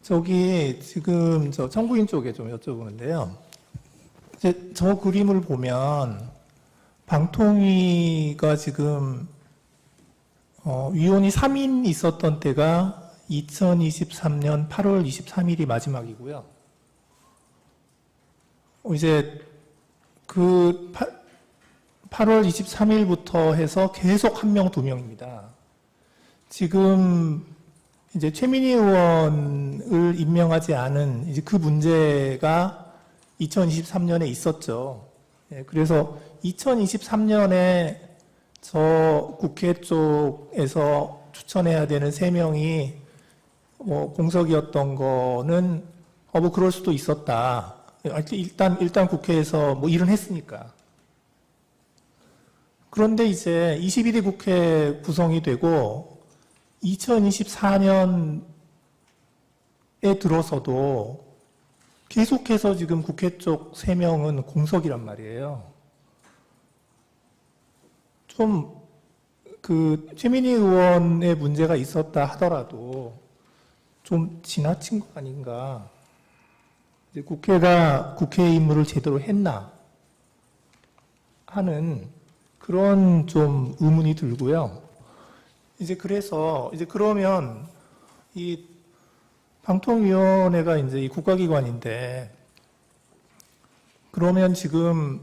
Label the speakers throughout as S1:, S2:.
S1: 저기 지금 저 청구인 쪽에 좀 여쭤보는데요. 이제 저 그림을 보면 방통위가 지금 위원이 3인 있었던 때가 2023년 8월 23일이 마지막이고요. 이제 그 8월 23일부터 해서 계속 한 명, 두 명입니다. 지금 이제 최민희 의원을 임명하지 않은 이제 그 문제가 2023년에 있었죠. 예, 그래서 2023년에 저 국회 쪽에서 추천해야 되는 3명이 뭐 공석이었던 거는 뭐 그럴 수도 있었다. 일단 국회에서 뭐 일은 했으니까. 그런데 이제 21대 국회 구성이 되고 2024년에 들어서도 계속해서 지금 국회 쪽 3명은 공석이란 말이에요. 좀 최민희 의원의 문제가 있었다 하더라도 좀 지나친 거 아닌가. 이제 국회가 국회의 임무를 제대로 했나 하는 그런 좀 의문이 들고요. 이제 그래서 이제 그러면 이 방통위원회가 이제 이 국가기관인데 그러면 지금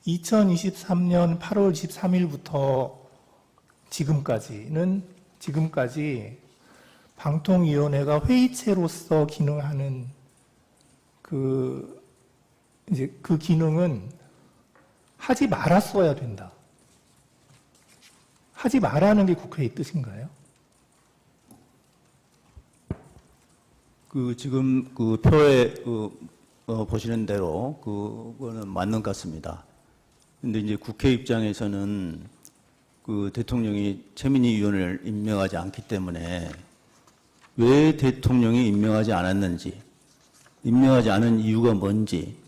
S1: 2023년 8월 23일부터 지금까지 방통위원회가 회의체로서 기능하는 그 기능은 하지 말았어야 된다. 하지 말라는 게 국회의 뜻인가요?
S2: 지금 그 표에 보시는 대로 그거는 맞는 것 같습니다. 근데 이제 국회 입장에서는 그 대통령이 최민희 의원을 임명하지 않기 때문에 왜 대통령이 임명하지 않았는지, 임명하지 않은 이유가 뭔지,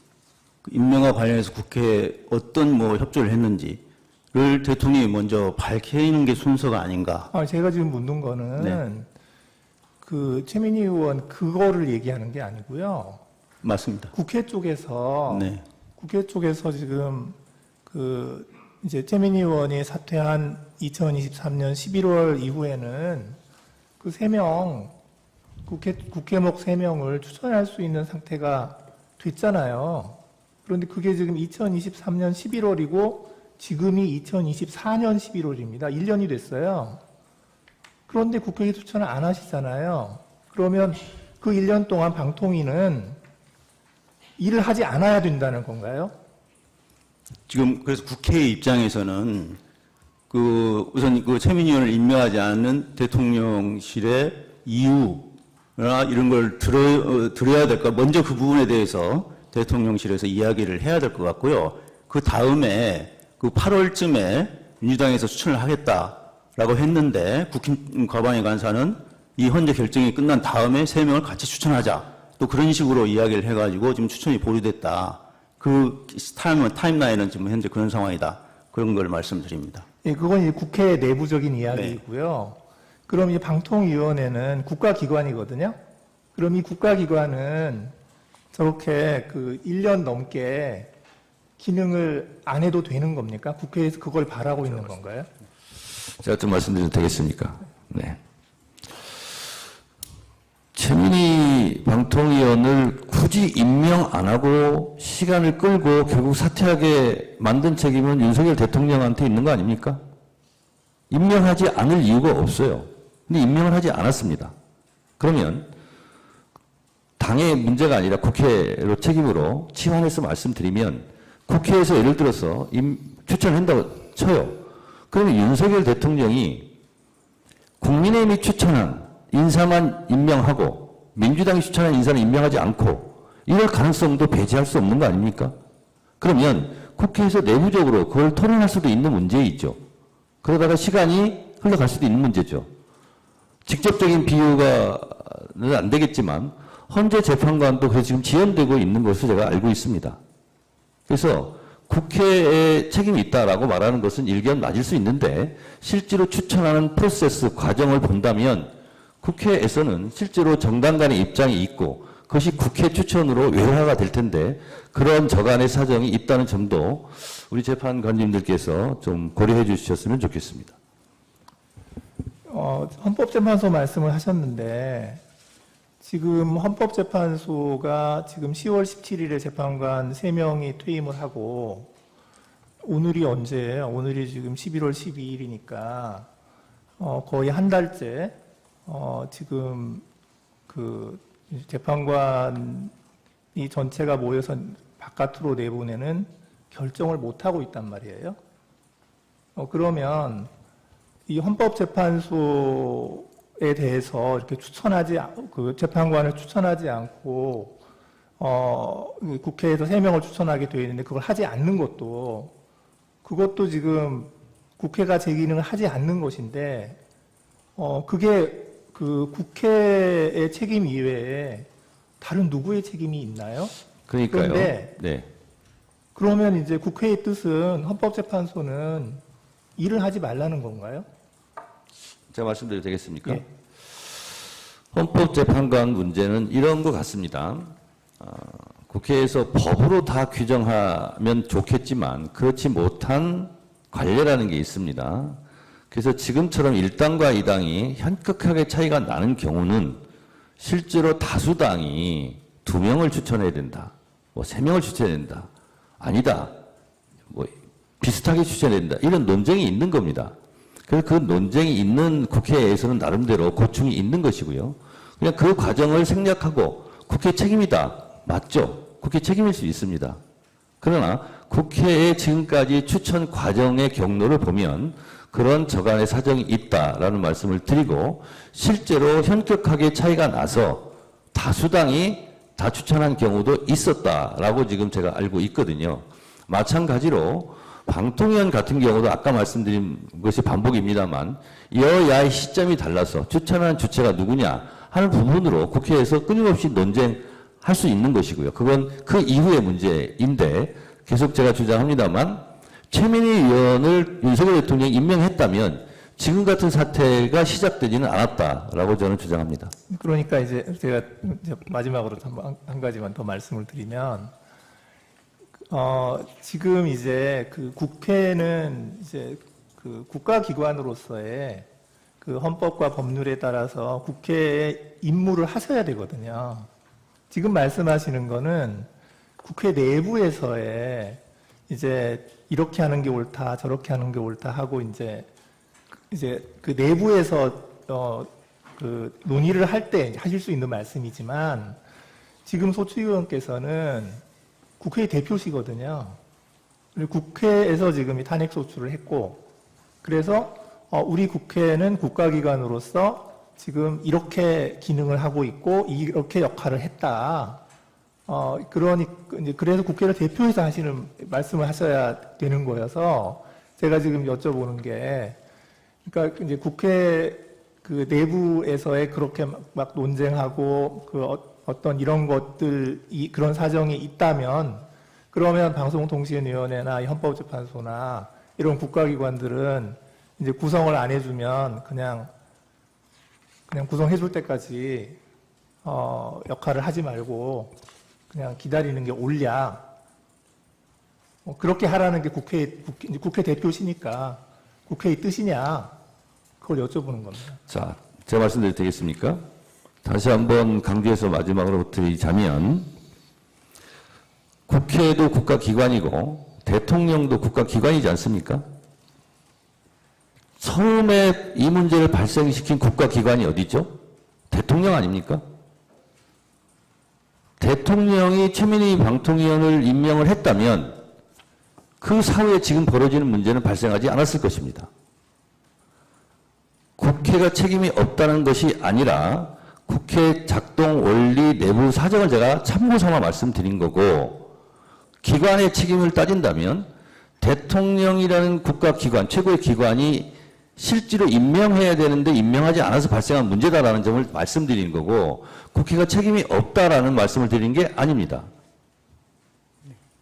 S2: 임명과 관련해서 국회에 어떤 협조를 했는지를 대통령이 먼저 밝히는 게 순서가 아닌가.
S1: 제가 지금 묻는 거는
S2: 네.
S1: 그 최민희 의원 그거를 얘기하는 게 아니고요.
S2: 맞습니다.
S1: 국회 쪽에서
S2: 네.
S1: 지금 이제 최민희 의원이 사퇴한 2023년 11월 이후에는 그 3명 국회목 3명을 추천할 수 있는 상태가 됐잖아요. 그런데 그게 지금 2023년 11월이고 지금이 2024년 11월입니다. 1년이 됐어요. 그런데 국회에 추천을 안 하시잖아요. 그러면 그 1년 동안 방통위는 일을 하지 않아야 된다는 건가요?
S2: 지금 그래서 국회 입장에서는 우선 최민희 의원을 임명하지 않는 대통령실의 이유나 이런 걸 들어야 될까? 먼저 그 부분에 대해서 대통령실에서 이야기를 해야 될 것 같고요. 그 다음에 8월쯤에 민주당에서 추천을 하겠다라고 했는데 국힘 과반위 간사는 이 헌재 결정이 끝난 다음에 3명을 같이 추천하자. 또 그런 식으로 이야기를 해가지고 지금 추천이 보류됐다. 그 타임라인은 지금 현재 그런 상황이다. 그런 걸 말씀드립니다.
S1: 예, 그건 이제 국회 내부적인 이야기이고요. 네. 그럼 이 방통위원회는 국가기관이거든요. 그럼 이 국가기관은 저렇게 1년 넘게 기능을 안 해도 되는 겁니까? 국회에서 그걸 바라고 있는 건가요?
S3: 제가 좀 말씀드려도 되겠습니까? 네. 최민희 방통위원을 굳이 임명 안 하고 시간을 끌고 결국 사퇴하게 만든 책임은 윤석열 대통령한테 있는 거 아닙니까? 임명하지 않을 이유가 없어요. 근데 임명을 하지 않았습니다. 그러면 당의 문제가 아니라 국회로 책임으로 치환해서 말씀드리면 국회에서 예를 들어서 추천한다고 쳐요. 그러면 윤석열 대통령이 국민의힘이 추천한 인사만 임명하고 민주당이 추천한 인사는 임명하지 않고 이럴 가능성도 배제할 수 없는 거 아닙니까? 그러면 국회에서 내부적으로 그걸 토론할 수도 있는 문제이죠. 그러다가 시간이 흘러갈 수도 있는 문제죠. 직접적인 비유가는 안 되겠지만 헌재 재판관도 그래서 지금 지연되고 있는 것으로 제가 알고 있습니다. 그래서 국회에 책임이 있다라고 말하는 것은 일견 맞을 수 있는데 실제로 추천하는 프로세스 과정을 본다면 국회에서는 실제로 정당 간의 입장이 있고 그것이 국회 추천으로 외화가 될 텐데 그런 저간의 사정이 있다는 점도 우리 재판관님들께서 좀 고려해 주셨으면 좋겠습니다.
S1: 헌법재판소 말씀을 하셨는데 지금 헌법재판소가 지금 10월 17일에 재판관 3명이 퇴임을 하고 오늘이 언제예요? 오늘이 지금 11월 12일이니까 거의 한 달째 지금 그 재판관이 전체가 모여서 바깥으로 내보내는 결정을 못 하고 있단 말이에요. 그러면 이 헌법재판소에 대해서 이렇게 그 재판관을 추천하지 않고 국회에서 3명을 추천하게 되어 있는데 그걸 하지 않는 그것도 지금 국회가 제 기능을 하지 않는 것인데 그게 그 국회의 책임 이외에 다른 누구의 책임이 있나요?
S3: 그러니까요.
S1: 그런데
S3: 네.
S1: 그러면 이제 국회의 뜻은 헌법재판소는 일을 하지 말라는 건가요?
S3: 제가 말씀드려도 되겠습니까?
S1: 예.
S3: 헌법재판관 문제는 이런 것 같습니다. 국회에서 법으로 다 규정하면 좋겠지만 그렇지 못한 관례라는 게 있습니다. 그래서 지금처럼 1당과 2당이 현격하게 차이가 나는 경우는 실제로 다수당이 2명을 추천해야 된다. 3명을 추천해야 된다. 아니다. 비슷하게 추천해야 된다. 이런 논쟁이 있는 겁니다. 그래서 그 논쟁이 있는 국회에서는 나름대로 고충이 있는 것이고요. 그냥 그 과정을 생략하고 국회 책임이다. 맞죠? 국회 책임일 수 있습니다. 그러나 국회의 지금까지 추천 과정의 경로를 보면 그런 저간의 사정이 있다라는 말씀을 드리고 실제로 현격하게 차이가 나서 다수당이 다 추천한 경우도 있었다라고 지금 제가 알고 있거든요. 마찬가지로 방통위원 같은 경우도 아까 말씀드린 것이 반복입니다만 여야의 시점이 달라서 추천한 주체가 누구냐 하는 부분으로 국회에서 끊임없이 논쟁할 수 있는 것이고요. 그건 그 이후의 문제인데 계속 제가 주장합니다만 최민희 의원을 윤석열 대통령이 임명했다면 지금 같은 사태가 시작되지는 않았다라고 저는 주장합니다.
S1: 그러니까 이제 제가 이제 마지막으로 한 가지만 더 말씀을 드리면 지금 이제 그 국회는 이제 그 국가기관으로서의 그 헌법과 법률에 따라서 국회의 임무를 하셔야 되거든요. 지금 말씀하시는 거는 국회 내부에서의 이제 이렇게 하는 게 옳다, 저렇게 하는 게 옳다 하고 이제 그 내부에서 그 논의를 할 때 하실 수 있는 말씀이지만 지금 소추 의원께서는 국회의 대표시거든요. 국회에서 지금 이 탄핵 소추를 했고, 그래서 우리 국회는 국가기관으로서 지금 이렇게 기능을 하고 있고 이렇게 역할을 했다. 그래서 국회를 대표해서 하시는 말씀을 하셔야 되는 거여서 제가 지금 여쭤보는 게, 그러니까 이제 국회 그 내부에서의 그렇게 막 논쟁하고 어떤 이런 것들이 그런 사정이 있다면 그러면 방송통신위원회나 헌법재판소나 이런 국가기관들은 이제 구성을 안 해주면 그냥 구성해줄 때까지 역할을 하지 말고 그냥 기다리는 게 옳냐. 그렇게 하라는 게 국회 대표시니까 국회의 뜻이냐. 그걸 여쭤보는 겁니다.
S3: 자, 제가 말씀드려도 되겠습니까? 다시 한번 강조해서 마지막으로 드리자면 국회도 국가기관이고 대통령도 국가기관이지 않습니까? 처음에 이 문제를 발생시킨 국가기관이 어디죠? 대통령 아닙니까? 대통령이 최민희 방통위원을 임명을 했다면 그 사후에 지금 벌어지는 문제는 발생하지 않았을 것입니다. 국회가 책임이 없다는 것이 아니라 국회 작동 원리 내부 사정을 제가 참고 삼아 말씀드린 거고, 기관의 책임을 따진다면 대통령이라는 국가기관, 최고의 기관이 실제로 임명해야 되는데 임명하지 않아서 발생한 문제다라는 점을 말씀드린 거고, 국회가 책임이 없다라는 말씀을 드린 게 아닙니다.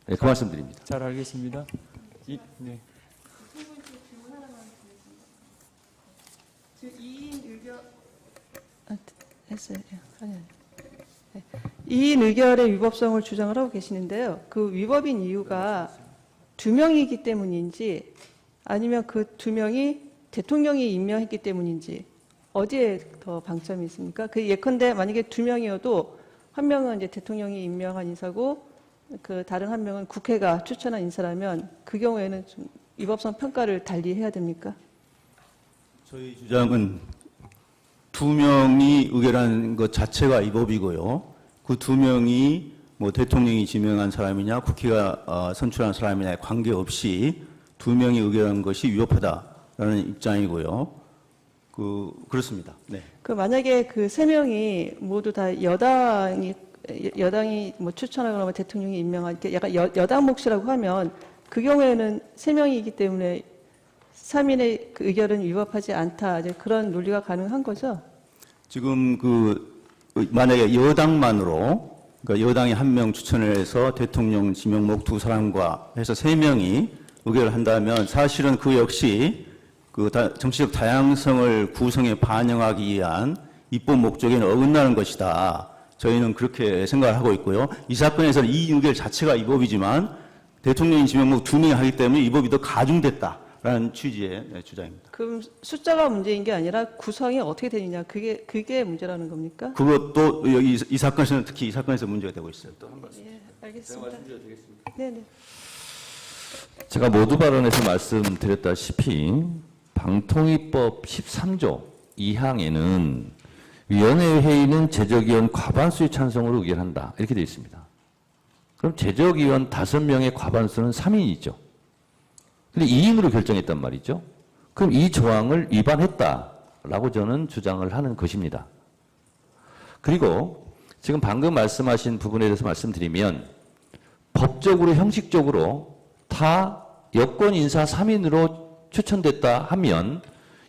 S3: 네, 그 말씀 드립니다.
S4: 잘 알겠습니다. 네.
S5: 했어요. 아니. 네. 이인 의결의 위법성을 주장을 하고 계시는데요. 그 위법인 이유가 2명이기 때문인지 아니면 그 2명이 대통령이 임명했기 때문인지 어디에 더 방점이 있습니까? 그 예컨대 만약에 2명이어도 한 명은 이제 대통령이 임명한 인사고 그 다른 한 명은 국회가 추천한 인사라면 그 경우에는 좀 위법성 평가를 달리 해야 됩니까?
S2: 저희 주장은 2명이 의결한 것 자체가 위법이고요. 그 2명이 뭐 대통령이 지명한 사람이냐 국회가 선출한 사람이냐에 관계없이 2명이 의결한 것이 위법하다라는 입장이고요. 그렇습니다. 네.
S5: 그 만약에 그 3명이 모두 다 여당이 뭐 추천하거나 뭐 대통령이 임명한 이렇게 약간 여당 몫이라고 하면 그 경우에는 3명이기 때문에 3인의 그 의결은 위법하지 않다. 이제 그런 논리가 가능한 거죠?
S2: 지금 만약에 여당만으로 그러니까 여당이 1명 추천을 해서 대통령 지명목 2사람과 해서 3명이 의결을 한다면 사실은 그 역시 정치적 다양성을 구성에 반영하기 위한 입법 목적에는 어긋나는 것이다. 저희는 그렇게 생각을 하고 있고요. 이 사건에서는 이 의결 자체가 위법이지만 대통령이 지명목 2명이 하기 때문에 위법이 더 가중됐다라는 취지의 주장입니다.
S5: 그럼 숫자가 문제인 게 아니라 구성이 어떻게 되느냐 그게 문제라는 겁니까?
S2: 그것도 이 사건에서는 특히 이 사건에서 문제가 되고 있어요. 또 한 말씀.
S5: 예, 알겠습니다. 네네.
S3: 제가 모두 발언에서 말씀드렸다시피 방통위법 13조 2항에는 위원회 회의는 제적위원 과반수의 찬성으로 의결한다. 이렇게 되어 있습니다. 그럼 제적위원 5명의 과반수는 3인이죠. 근데 2인으로 결정했단 말이죠. 그럼 이 조항을 위반했다라고 저는 주장을 하는 것입니다. 그리고 지금 방금 말씀하신 부분에 대해서 말씀드리면 법적으로 형식적으로 다 여권 인사 3인으로 추천됐다 하면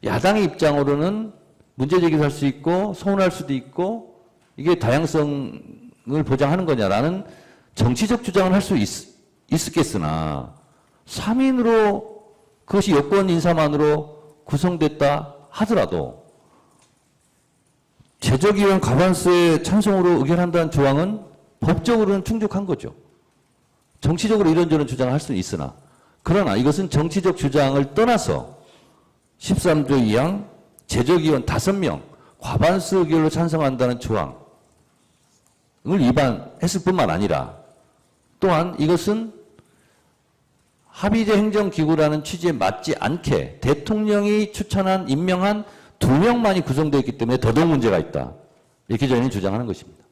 S3: 야당의 입장으로는 문제 제기를 할 수 있고 서운할 수도 있고 이게 다양성을 보장하는 거냐라는 정치적 주장을 할 수 있었겠으나 3인으로 그것이 여권 인사만으로 구성됐다 하더라도 제적위원 과반수의 찬성으로 의결한다는 조항은 법적으로는 충족한 거죠. 정치적으로 이런저런 주장을 할 수는 있으나 그러나 이것은 정치적 주장을 떠나서 13조 2항 제적위원 5명 과반수 의결로 찬성한다는 조항을 위반했을 뿐만 아니라 또한 이것은 합의제 행정기구라는 취지에 맞지 않게 대통령이 추천한 임명한 2명만이 구성되어 있기 때문에 더더욱 문제가 있다. 이렇게 저희는 주장하는 것입니다.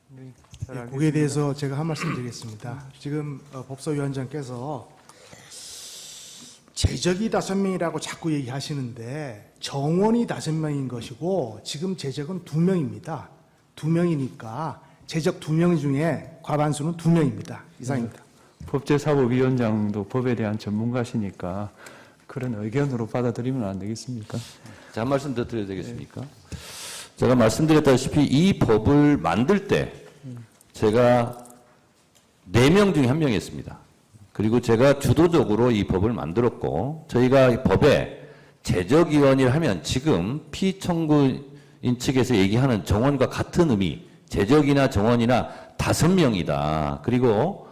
S4: 네,
S6: 네, 거기에 대해서 제가 한 말씀 드리겠습니다. 지금 법사위원장께서 제적이 5명이라고 자꾸 얘기하시는데 정원이 5명인 것이고 지금 제적은 2명입니다. 2명이니까 제적 2명 중에 과반수는 2명입니다. 이상입니다.
S4: 법제사법위원장도 법에 대한 전문가시니까 그런 의견으로 받아들이면 안 되겠습니까?
S3: 자, 한 말씀 더 드려야 되겠습니까? 제가 말씀드렸다시피 이 법을 만들 때 제가 4명 중에 1명이었습니다. 그리고 제가 주도적으로 이 법을 만들었고 저희가 이 법에 제적위원이라 하면 지금 피청구인 측에서 얘기하는 정원과 같은 의미 제적이나 정원이나 5명이다. 그리고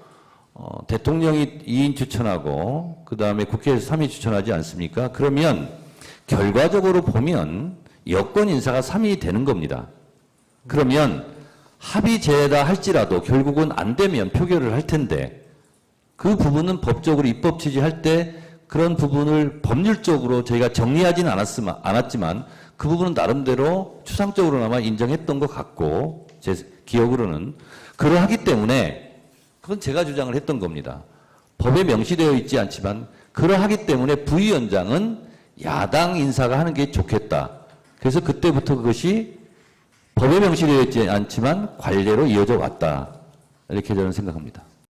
S3: 대통령이 2인 추천하고 그 다음에 국회에서 3인 추천하지 않습니까? 그러면 결과적으로 보면 여권 인사가 3인이 되는 겁니다. 그러면 합의제다 할지라도 결국은 안 되면 표결을 할 텐데 그 부분은 법적으로 입법 취지할 때 그런 부분을 법률적으로 저희가 정리하지는 않았지만 그 부분은 나름대로 추상적으로나마 인정했던 것 같고 제 기억으로는 그러하기 때문에 그건 제가 주장을 했던 겁니다. 법에 명시되어 있지 않지만 그러하기 때문에 부위원장은 야당 인사가 하는 게 좋겠다. 그래서 그때부터 그것이 법에 명시되어 있지 않지만 관례로 이어져 왔다. 이렇게 저는 생각합니다.